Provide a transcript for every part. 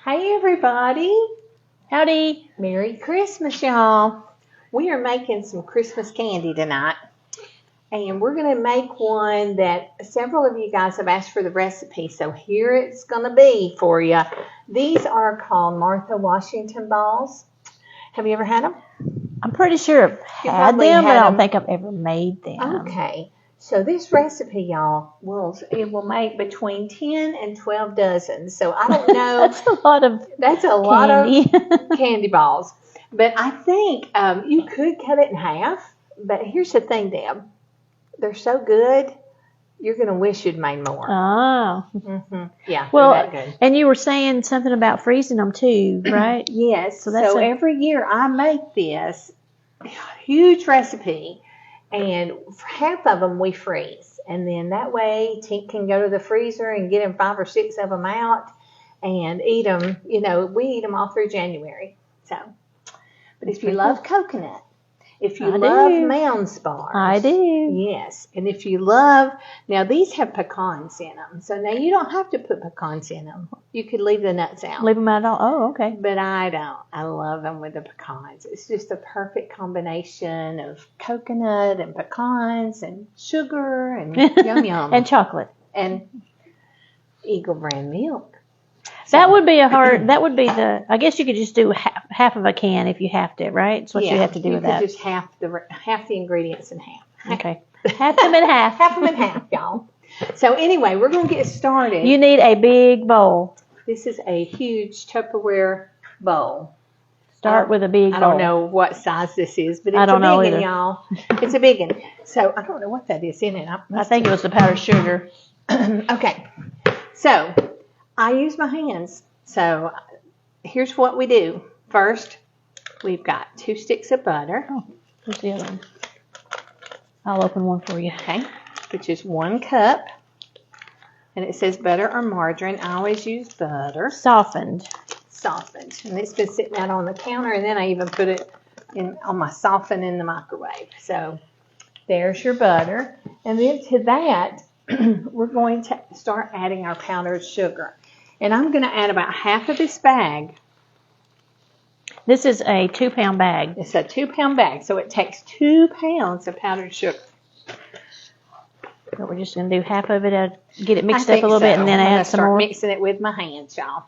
Hey everybody. Howdy. Merry Christmas, y'all. We are making some Christmas candy tonight. And we're going to make one that several of you guys have asked for the recipe. So here it's going to be for you. These are called Martha Washington balls. Have you ever had them? I'm pretty sure I've had them, but I don't think I've ever made them. Okay. So this recipe, y'all, will make between 10 and 12 dozen. So I don't know. That's a lot of candy balls. But I think you could cut it in half. But here's the thing, Deb. They're so good, you're going to wish you'd made more. Oh. Mm-hmm. Yeah, well, they're that good. And you were saying something about freezing them too, right? Yes. So every year I make this huge recipe. And half of them we freeze. And then that way Tink can go to the freezer and get him 5 or 6 of them out and eat them. You know, we eat them all through January. So, but if you love coconut, if you love Mounds bars. I do. Yes. And if you love, now these have pecans in them. So now you don't have to put pecans in them. You could leave the nuts out. Leave them out all? Oh, okay. But I don't. I love them with the pecans. It's just a perfect combination of coconut and pecans and sugar and yum yum. And chocolate. And Eagle brand milk. So, that would be I guess you could just do half of a can if you have to, right? That's what you have to do with that. Just half the ingredients in half. Okay. Half them in half. Half them in half, y'all. So anyway, we're going to get started. You need a big bowl. This is a huge Tupperware bowl. Start with a big bowl. I don't know what size this is, but it's a big one, y'all. It's a big one. So I don't know what that is in it. I think it was the powdered sugar. Okay. So I use my hands. So here's what we do. First, we've got 2 sticks of butter. Oh, here's the other one. I'll open one for you. Okay. Which is 1 cup. And it says butter or margarine. I always use butter. Softened. And it's been sitting out on the counter, and then I even put it on my soften in the microwave. So there's your butter. And then to that, we're going to start adding our powdered sugar. And I'm going to add about half of this bag. This is a 2-pound bag. It's a 2-pound bag, so it takes 2 pounds of powdered sugar. But we're just going to do half of it, get it mixed up a little bit, and then add some more. Start mixing it with my hands, y'all.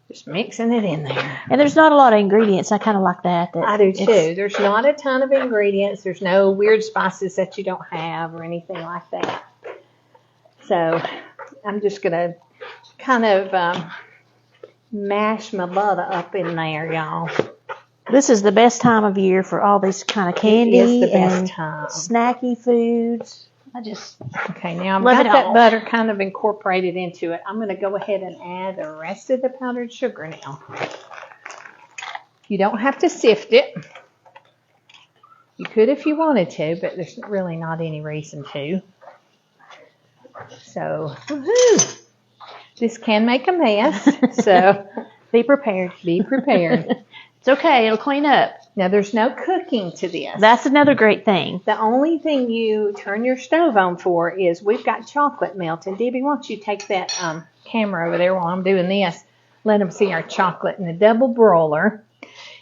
Just mixing it in there. And there's not a lot of ingredients. I kind of like that. I do too. There's not a ton of ingredients. There's no weird spices that you don't have or anything like that. So I'm just going to kind of mash my butter up in there, y'all. This is the best time of year for all these kind of candy and snacky foods. Okay, now I've got that butter kind of incorporated into it. I'm going to go ahead and add the rest of the powdered sugar now. You don't have to sift it. You could if you wanted to, but there's really not any reason to. So, woohoo! This can make a mess, so be prepared. Be prepared. It's okay. It'll clean up. Now, there's no cooking to this. That's another great thing. The only thing you turn your stove on for is we've got chocolate melting. Debbie, why don't you take that camera over there while I'm doing this? Let them see our chocolate in a double broiler.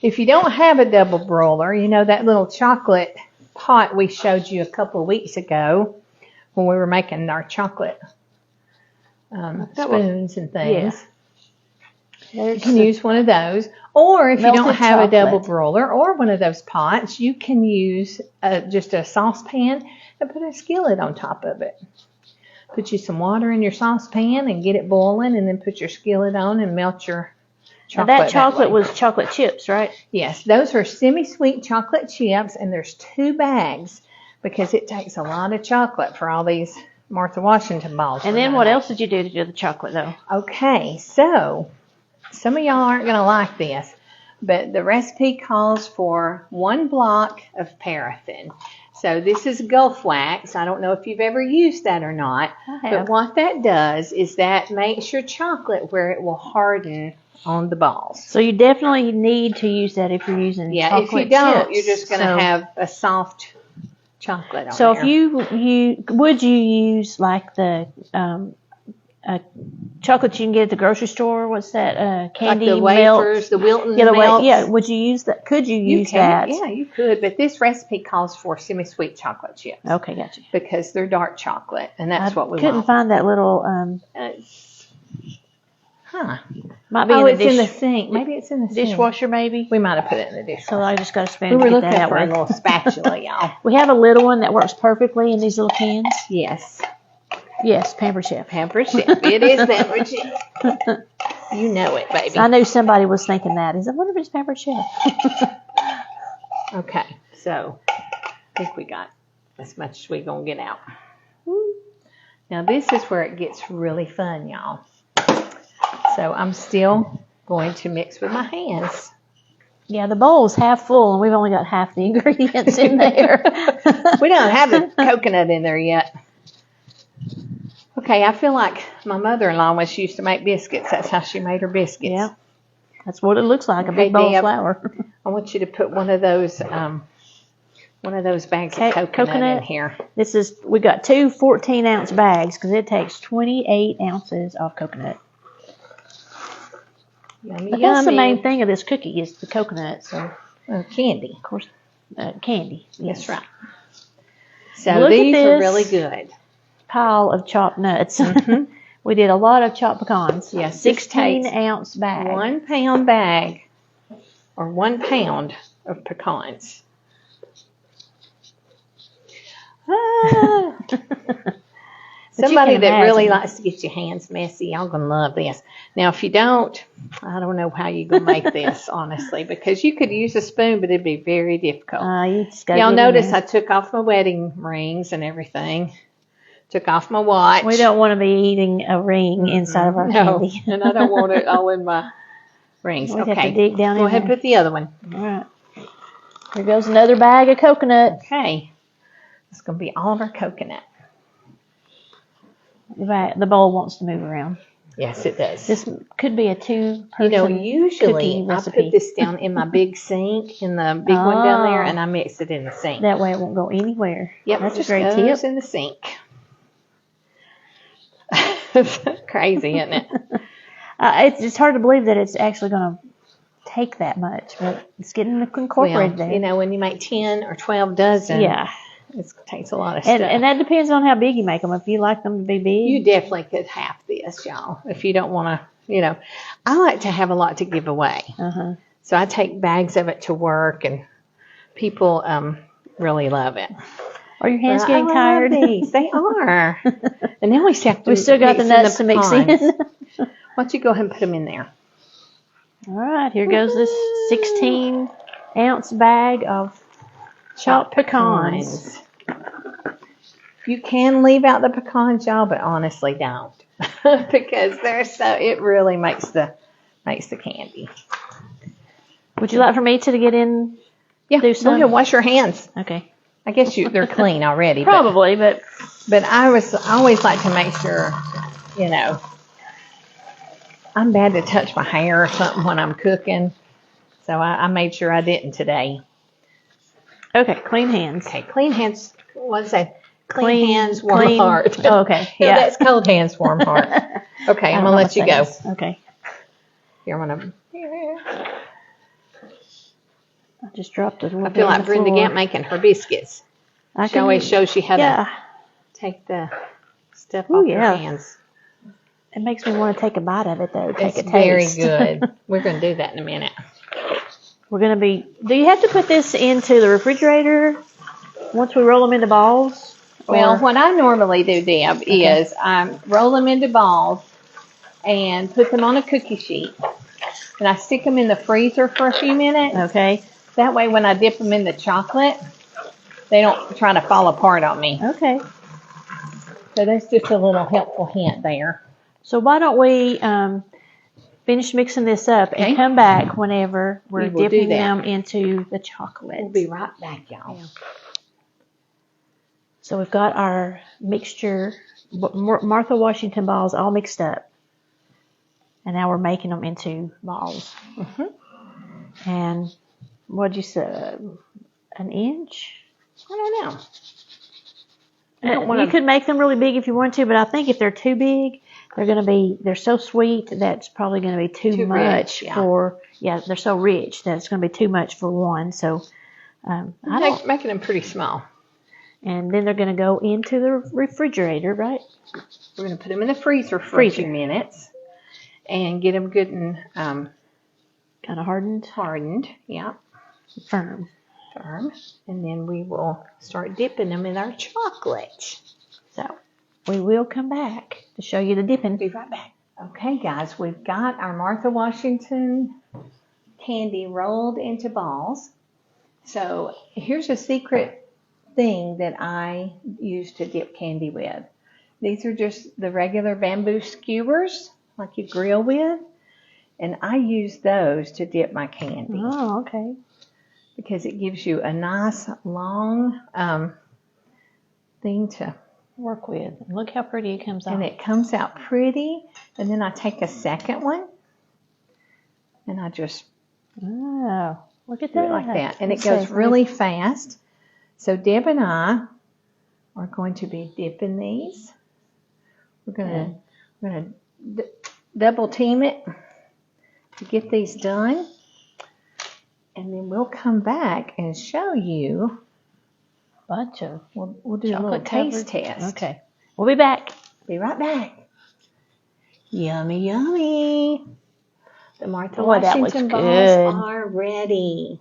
If you don't have a double broiler, you know that little chocolate pot we showed you a couple of weeks ago when we were making our chocolate spoons and things. Yeah. You can use one of those. Or if you don't have a double broiler or one of those pots, you can use just a saucepan and put a skillet on top of it. Put you some water in your saucepan and get it boiling, and then put your skillet on and melt your chocolate. Now that chocolate was chocolate chips, right? Yes, those are semi-sweet chocolate chips, and there's 2 bags because it takes a lot of chocolate for all these Martha Washington balls. And then what else did you do to do the chocolate, though? Okay, so some of y'all aren't going to like this, but the recipe calls for 1 block of paraffin. So this is Gulf wax. I don't know if you've ever used that or not, but what that does is that makes your chocolate where it will harden on the balls. So you definitely need to use that if you're using chocolate chips. If you don't, you're just going to have a soft chocolate on so there. If you would you use like the chocolate you can get at the grocery store. What's that? Candy like the melt. wafers, the Wilton Yeah, melts. yeah. Would you use that? Could you use that? Yeah, you could. But this recipe calls for semi-sweet chocolate chips. Okay, gotcha. Because they're dark chocolate, and that's what we couldn't want. find that little. Might be it's in the sink. Maybe it's in the dishwasher. Maybe we might have put it in the dishwasher. So I just got a spoon. We were to get looking that for a way. little spatula, y'all. We have a little one that works perfectly in these little cans. Yes. Yes, Pampered Chef. Pampered Chef. It is Pampered Chef. You know it, baby. I knew somebody was thinking that. I wonder if it's Pampered Chef. Okay, so I think we got as much as we're going to get out. Now this is where it gets really fun, y'all. So I'm still going to mix with my hands. Yeah, the bowl's half full and we've only got half the ingredients in there. We don't have the coconut in there yet. Okay, I feel like my mother-in-law when she used to make biscuits, that's how she made her biscuits. Yeah, that's what it looks like, a Okay, big bowl Deb, of flour. I want you to put one of those bags of coconut in here. We got two 14-ounce bags because it takes 28 ounces of coconut. Yummy, But that's the yummy. main thing of this cookie is the coconut. So Candy. of course, candy. That's Yes. right. So Look at these are this. really good. Pile of chopped nuts. Mhm. We did a lot of chopped pecans. Yes, this 16-ounce bag. 1 pound bag or 1 pound of pecans. Ah. Somebody that really likes to get your hands messy, y'all gonna love this. Now, if you don't, I don't know how you're gonna make this, honestly, because you could use a spoon, but it'd be very difficult. You just gotta Y'all get in notice there. I took off my wedding rings and everything. Took off my watch. We don't want to be eating a ring inside of our candy. And I don't want it all in my rings. We Okay, have to dig down go in ahead and there. put the other one. All right. Here goes another bag of coconut. Okay, it's gonna be all of our coconut. The bowl wants to move around. Yes, it does. This could be a two-person Usually cookie I recipe. put this down in my big sink, in the big one down there, and I mix it in the sink. That way it won't go anywhere. Yep, That's it a just great goes tip. in the sink. Crazy, isn't it? It's hard to believe that it's actually going to take that much, but it's getting incorporated Well, there. when you make 10 or 12 dozen, Yeah. it takes a lot of stuff. And that depends on how big you make them. If you like them to be big. You definitely could half this, y'all, if you don't want to, I like to have a lot to give away. Uh-huh. So I take bags of it to work, and people really love it. Are your hands Well, getting I tired? love these. They are. And now we have to We still got the nuts to mix in. pecans. Why don't you go ahead and put them in there? All right, here goes this 16-ounce bag of chopped pecans. You can leave out the pecans, y'all, but honestly don't. Because it really makes the candy. Would you like for me to get in? Yeah, Do go some? ahead, wash your hands. Okay. I guess they're clean already. Probably, but But I always like to make sure, I'm bad to touch my hair or something when I'm cooking. So I made sure I didn't today. okay, clean hands. Okay, clean hands. What's that? Clean hands, warm clean- heart. Oh, okay, No, yeah. that's cold hands, warm heart. Okay, I I'm don't going to know let you what go. that is. Okay. Here, I'm going I just dropped it. to, I feel like Brenda Gant making her biscuits. She always shows you how to take the stuff Ooh, off your yeah. hands. It makes me want to take a bite of it, though. Take It's a very taste. good. We're going to do that in a minute. We're going to be... Do you have to put this into the refrigerator once we roll them into balls? Well, Or- what I normally do, Deb, is I roll them into balls and put them on a cookie sheet. And I stick them in the freezer for a few minutes. Okay. That way when I dip them in the chocolate, they don't try to fall apart on me. Okay. So that's just a little helpful hint there. So why don't we finish mixing this up Okay. and come back whenever we're We will do dipping that. them into the chocolate. We'll be right back, y'all. So we've got our mixture, Martha Washington balls all mixed up. And now we're making them into balls. Mm-hmm. And what'd you say? An inch? I don't know. I don't You wanna- could make them really big if you want to, but I think if they're too big, they're so sweet that's probably going to be too much rich, yeah. for, they're so rich that it's going to be too much for one. So Making them pretty small. and then they're going to go into the refrigerator, right? We're going to put them in the freezer for a few minutes and get them good and kind of hardened. Yeah. Firm. And then we will start dipping them in our chocolate. So we will come back to show you the dipping. Be right back. Okay, guys, we've got our Martha Washington candy rolled into balls. So here's a secret thing that I use to dip candy with. These are just the regular bamboo skewers like you grill with. And I use those to dip my candy. Oh, okay. Because it gives you a nice long thing to work with. Look how pretty it comes out. And it comes out pretty. And then I take a second one and I just look at do that. it like that. And it goes really fast. So Deb and I are going to be dipping these. We're going to double team it to get these done. And then we'll come back and show you a bunch of we'll do a little taste test. Okay. We'll be back. Be right back. Yummy, yummy. The Martha Washington balls are ready.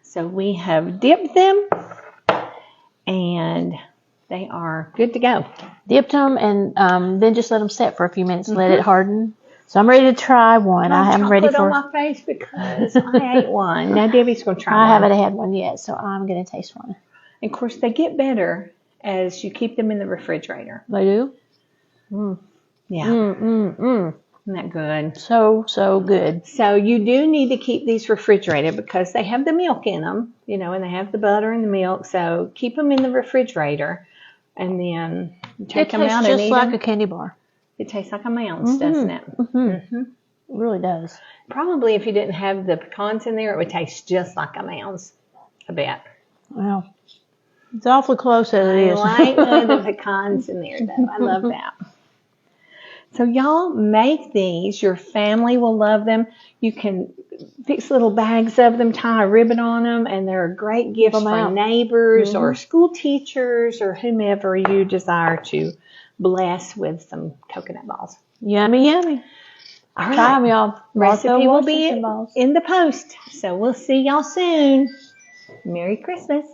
So we have dipped them and they are good to go. Dipped them and then just let them set for a few minutes. Let it harden. So I'm ready to try one. I'm ready for on my face because I ate one. Now Debbie's going to try one. I haven't had one yet, so I'm going to taste one. And of course, they get better as you keep them in the refrigerator. They do? Yeah. Isn't that good? So good. So you do need to keep these refrigerated because they have the milk in them, and they have the butter and the milk. So keep them in the refrigerator and then take them out and eat them. It tastes just like a candy bar. It tastes like a Mounds, doesn't it? It really does. Probably if you didn't have the pecans in there, it would taste just like a Mounds, I bet. Well, it's awfully close as it is. I like the pecans in there, though. I love that. So y'all make these. Your family will love them. You can fix little bags of them, tie a ribbon on them, and they're great gifts for neighbors or school teachers or whomever you desire to bless with some coconut balls. Yummy, yummy. All right. Try them, y'all. Recipe will be in the post. So we'll see y'all soon. Merry Christmas.